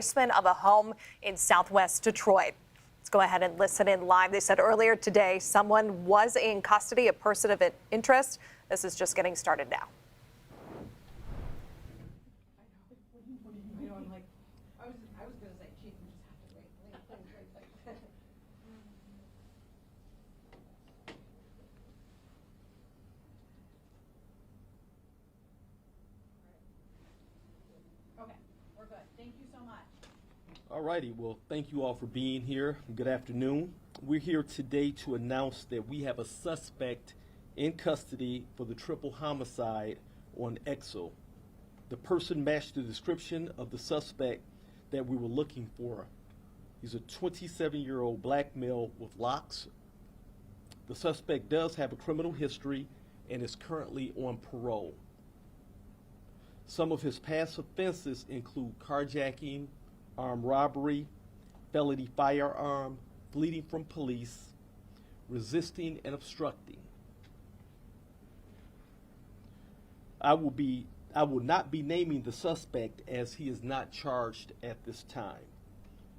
Basement of a home in southwest Detroit. Let's go ahead and listen in live. They said earlier today someone was in custody, a person of interest. This is just getting started now. Okay, we're good. Thank you so much. All righty, well, thank you all for being here. Good afternoon. We're here today to announce that we have a suspect in custody for the triple homicide on Exel. The person matched the description of the suspect that we were looking for. He's a 27-year-old black male with locks. The suspect does have a criminal history and is currently on parole. Some of his past offenses include carjacking, armed robbery, felony firearm, fleeing from police, resisting and obstructing. I will not be naming the suspect as he is not charged at this time.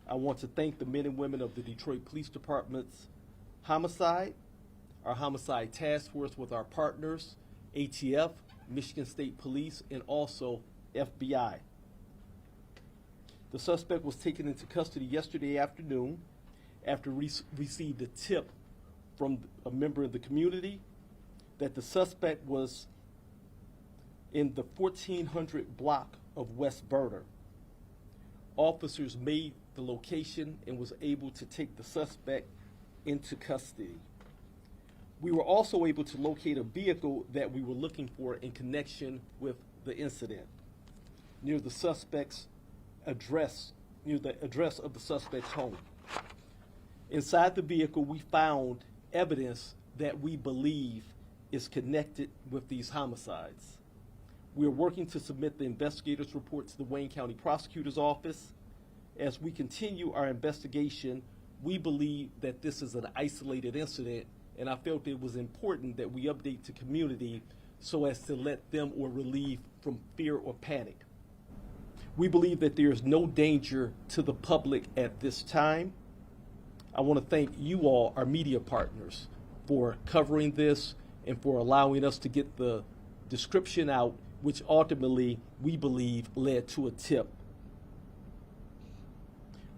I want to thank the men and women of the Detroit Police Department's homicide, our homicide task force with our partners, ATF, Michigan State Police, and also FBI. The suspect was taken into custody yesterday afternoon after received a tip from a member of the community that the suspect was in the 1400 block of West Berner. Officers made the location and was able to take the suspect into custody. We were also able to locate a vehicle that we were looking for in connection with the incident near the suspect's address, near the address of the suspect's home. Inside the vehicle, we found evidence that we believe is connected with these homicides. We are working to submit the investigator's report to the Wayne County Prosecutor's Office. As we continue our investigation, we believe that this is an isolated incident, and I felt it was important that we update the community so as to let them or relieve from fear or panic. We believe that there is no danger to the public at this time. I want to thank you all, our media partners, for covering this and for allowing us to get the description out, which ultimately we believe led to a tip.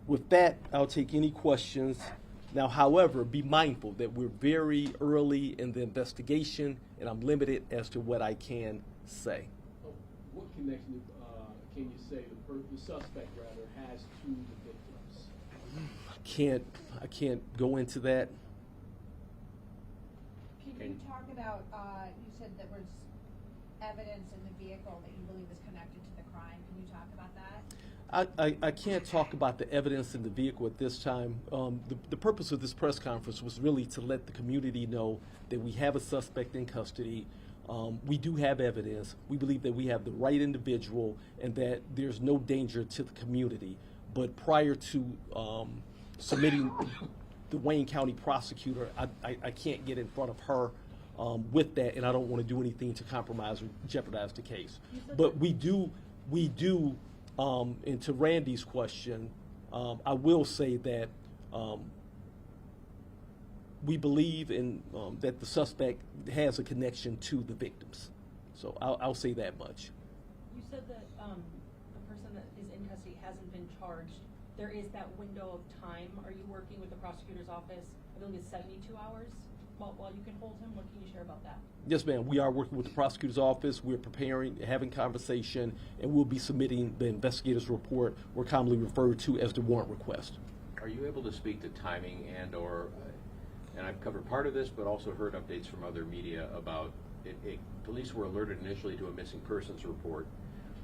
With that, I'll take any questions. Now, however, be mindful that we're very early in the investigation, and I'm limited as to what I can say. What connection can you say the suspect rather has to the victims? I can't go into that. Can you talk about, you said there was evidence in the vehicle that you believe is connected to the crime. Can you talk about that? I can't talk about the evidence in the vehicle at this time. The purpose of this press conference was really to let the community know that we have a suspect in custody. We do have evidence. We believe that we have the right individual and that there's no danger to the community. But prior to submitting the Wayne County prosecutor, I can't get in front of her with that, and I don't want to do anything to compromise or jeopardize the case. But we do, and to Randy's question, I will say that we believe in that the suspect has a connection to the victims. So I'll say that much. You said that the person that is in custody hasn't been charged. There is that window of time. Are you working with the prosecutor's office? I believe it's 72 hours while you can hold him. What can you share about that? Yes, ma'am. We are working with the prosecutor's office. We're preparing, having conversation, and we'll be submitting the investigator's report, or commonly referred to as the warrant request. Are you able to speak to timing and/or, and I've covered part of this, but also heard updates from other media about police were alerted initially to a missing persons report,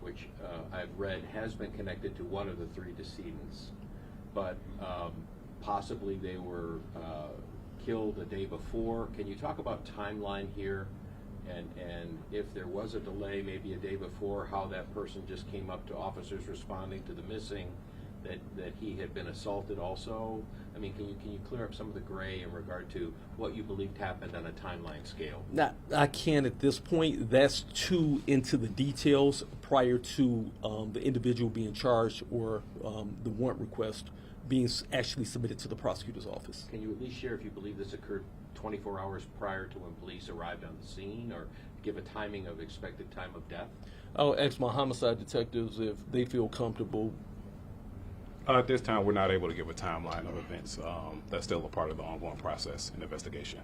which I've read has been connected to one of the three decedents, but possibly they were killed the day before. Can you talk about timeline here, and if there was a delay maybe a day before, how that person just came up to officers responding to the missing, that he had been assaulted also? I mean, can you clear up some of the gray in regard to what you believed happened on a timeline scale? Now, I can't at this point. That's too into the details prior to the individual being charged or the warrant request being actually submitted to the prosecutor's office. Can you at least share if you believe this occurred 24 hours prior to when police arrived on the scene, or give a timing of expected time of death? I'll ask my homicide detectives if they feel comfortable. At this time, we're not able to give a timeline of events. That's still a part of the ongoing process and investigation.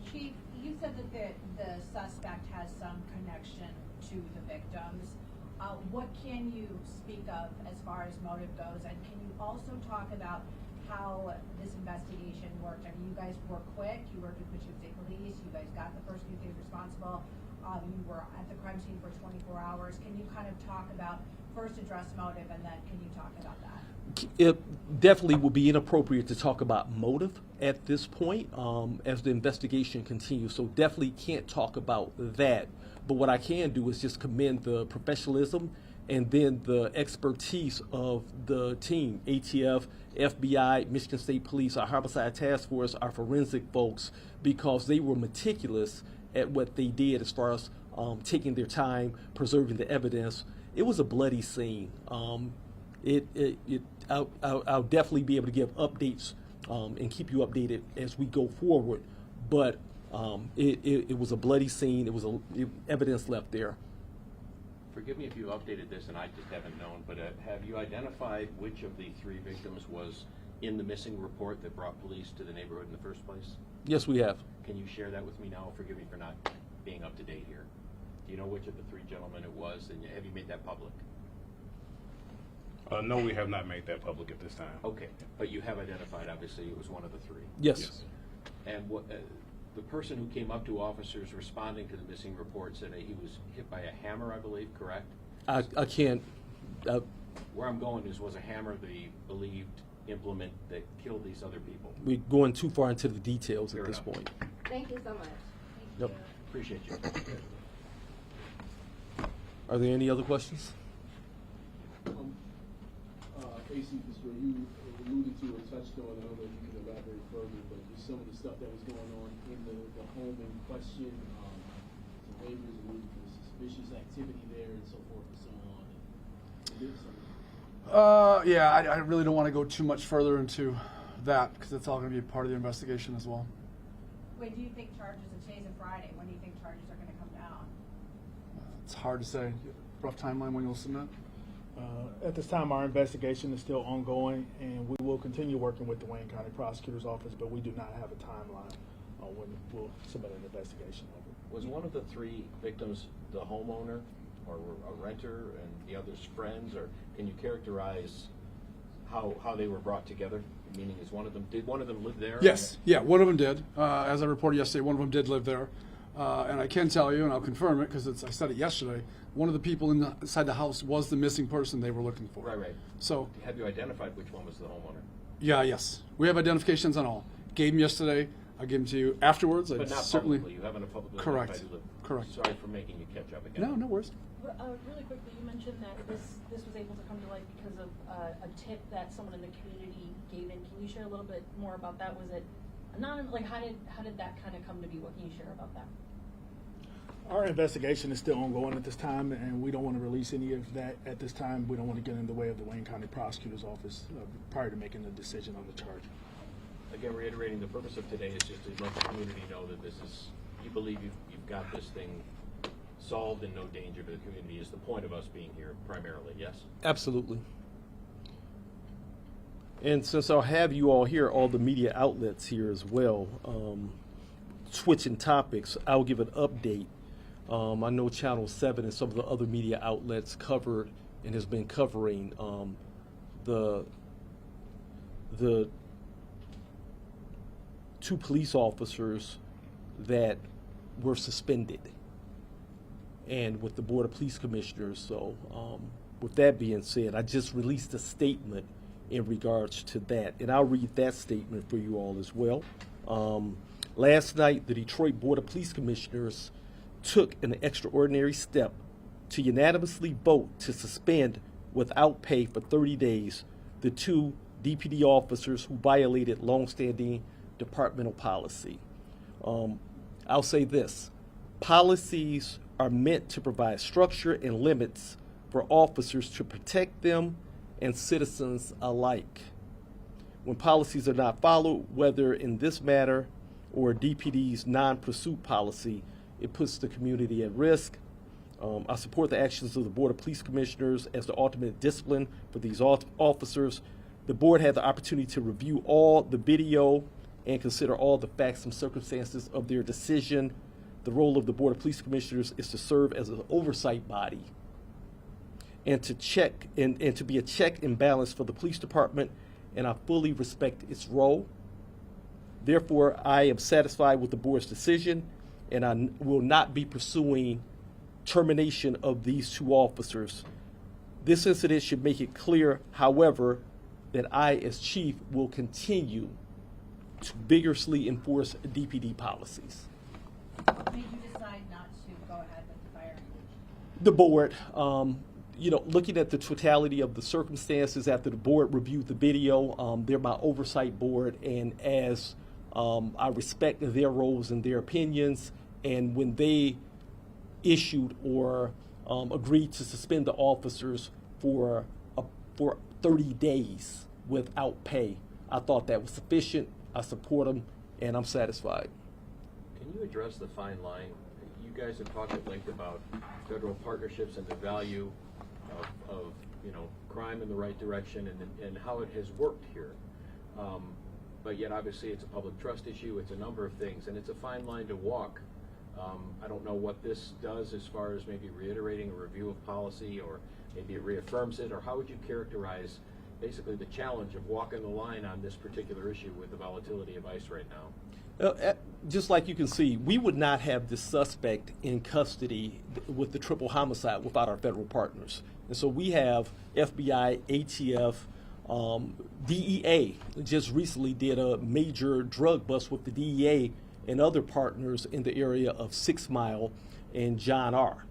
Chief, you said that the suspect has some connection to the victims. What can you speak of as far as motive goes? And can you also talk about how this investigation worked? I mean, you guys were quick. You worked with Michigan State Police. You guys got the person you think is responsible. You were at the crime scene for 24 hours. Can you kind of talk about, first address motive, and then can you talk about that? It definitely would be inappropriate to talk about motive at this point as the investigation continues. So definitely can't talk about that. But what I can do is just commend the professionalism and then the expertise of the team, ATF, FBI, Michigan State Police, our homicide task force, our forensic folks, because they were meticulous at what they did as far as taking their time, preserving the evidence. It was a bloody scene. I'll definitely be able to give updates and keep you updated as we go forward. But it was a bloody scene. It was evidence left there. Forgive me if you updated this and I just haven't known, but have you identified which of the 3 victims was in the missing report that brought police to the neighborhood in the first place? Yes, we have. Can you share that with me now? Forgive me for not being up to date here. Do you know which of the 3 gentlemen it was, and have you made that public? No, we have not made that public at this time. Okay, but you have identified, obviously, it was one of the 3. Yes. And what the person who came up to officers responding to the missing report said that he was hit by a hammer, I believe, correct? I can't. Where I'm going was a hammer the believed implement that killed these other people. We're going too far into the details Fair at this enough. point. Thank you so much. Yep. Appreciate you. Are there any other questions? AC, just where you alluded to or touched on, I don't know if you can elaborate further, but just some of the stuff that was going on in the home in question, some neighbors alluded to suspicious activity there and so forth and so on. Yeah, I really don't want to go too much further into that because it's all going to be a part of the investigation as well. When do you think charges, and today's a Friday, when do you think charges are going to come down? It's hard to say. Rough timeline when you'll submit? At this time, our investigation is still ongoing, and we will continue working with the Wayne County Prosecutor's Office, but we do not have a timeline on when we'll submit an investigation of it. Was one of the 3 victims the homeowner or a renter and the other's friends, or can you characterize how they were brought together? Meaning, did one of them live there? Yes. Yeah, one of them did. As I reported yesterday, one of them did live there. And I can tell you, and I'll confirm it because I said it yesterday, one of the people inside the house was the missing person they were looking for. Right. So, Have you identified which one was the homeowner? yeah, yes. We have identifications on all. Gave them yesterday. I'll give them to you afterwards. But not certainly. publicly. You haven't publicly Correct. identified who lived. Correct. Sorry for making you catch up again. No worries. Really quickly, you mentioned that this was able to come to light because of a tip that someone in the community gave in. Can you share a little bit more about that? Was it anonymous? Like, how did that kind of come to be? What can you share about that? Our investigation is still ongoing at this time, and we don't want to release any of that at this time. We don't want to get in the way of the Wayne County Prosecutor's Office prior to making a decision on the charge. Again, reiterating, the purpose of today is just to let the community know that you believe you've got this thing solved and no danger to the community is the point of us being here primarily, yes? Absolutely. And since I'll have you all here, all the media outlets here as well, switching topics, I'll give an update. I know Channel 7 and some of the other media outlets covered and has been covering the 2 police officers that were suspended and with the Board of Police Commissioners. So with that being said, I just released a statement in regards to that, and I'll read that statement for you all as well. Last night, the Detroit Board of Police Commissioners took an extraordinary step to unanimously vote to suspend without pay for 30 days the 2 DPD officers who violated longstanding departmental policy. I'll say this: policies are meant to provide structure and limits for officers to protect them and citizens alike. When policies are not followed, whether in this matter or DPD's non-pursuit policy, it puts the community at risk. I support the actions of the Board of Police Commissioners as the ultimate discipline for these officers. The board had the opportunity to review all the video and consider all the facts and circumstances of their decision. The role of the Board of Police Commissioners is to serve as an oversight body and to check and to be a check and balance for the police department, and I fully respect its role. Therefore, I am satisfied with the board's decision, and I will not be pursuing termination of these 2 officers. This incident should make it clear, however, that I, as chief, will continue to vigorously enforce DPD policies. What made you decide not to go ahead with the firing? The board, looking at the totality of the circumstances after the board reviewed the video, they're my oversight board, and as I respect their roles and their opinions, and when they issued or agreed to suspend the officers for 30 days without pay, I thought that was sufficient. I support them, and I'm satisfied. Can you address the fine line? You guys have talked at length about federal partnerships and the value of crime in the right direction and how it has worked here. But yet, obviously, it's a public trust issue. It's a number of things, and it's a fine line to walk. I don't know what this does as far as maybe reiterating a review of policy, or maybe it reaffirms it, or how would you characterize basically the challenge of walking the line on this particular issue with the volatility of ICE right now? Just like you can see, we would not have this suspect in custody with the triple homicide without our federal partners. And so we have FBI, ATF, DEA just recently did a major drug bust with the DEA and other partners in the area of 6 Mile and John R.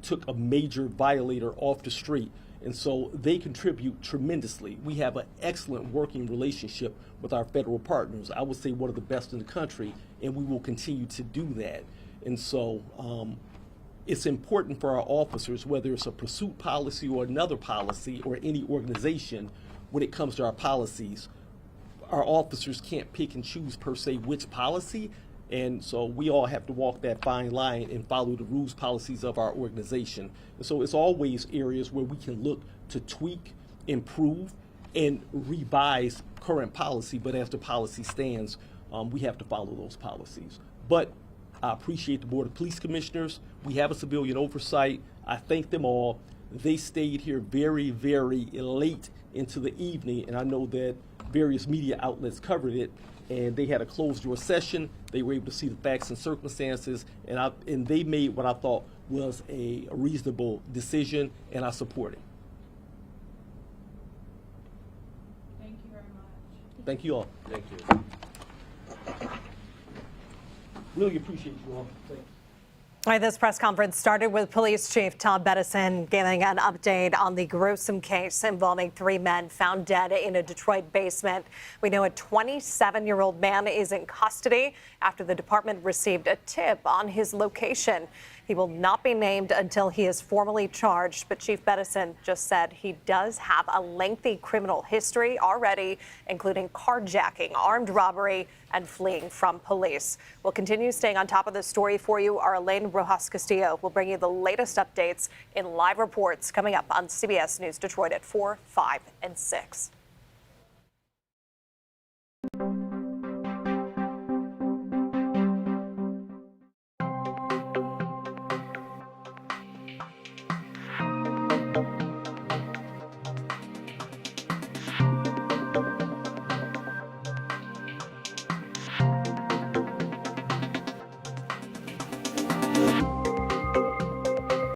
Took a major violator off the street. And so they contribute tremendously. We have an excellent working relationship with our federal partners. I would say one of the best in the country, and we will continue to do that. And so it's important for our officers, whether it's a pursuit policy or another policy or any organization, when it comes to our policies, our officers can't pick and choose per se which policy. And so we all have to walk that fine line and follow the rules, policies of our organization. And so it's always areas where we can look to tweak, improve, and revise current policy. But as the policy stands, we have to follow those policies. But I appreciate the Board of Police Commissioners. We have a civilian oversight. I thank them all. They stayed here very, very late into the evening, and I know that various media outlets covered it, and they had a closed-door session. They were able to see the facts and circumstances, and they made what I thought was a reasonable decision, and I support it. Thank you very much. Thank you all. Thank you. Really appreciate you all. Thank you. All right, this press conference started with Police Chief Tom Bettison giving an update on the gruesome case involving 3 men found dead in a Detroit basement. We know a 27-year-old man is in custody after the department received a tip on his location. He will not be named until he is formally charged, but Chief Bettison just said he does have a lengthy criminal history already, including carjacking, armed robbery, and fleeing from police. We'll continue staying on top of this story for you. Our Elaine Rojas Castillo will bring you the latest updates in live reports coming up on CBS News Detroit at 4, 5, and 6.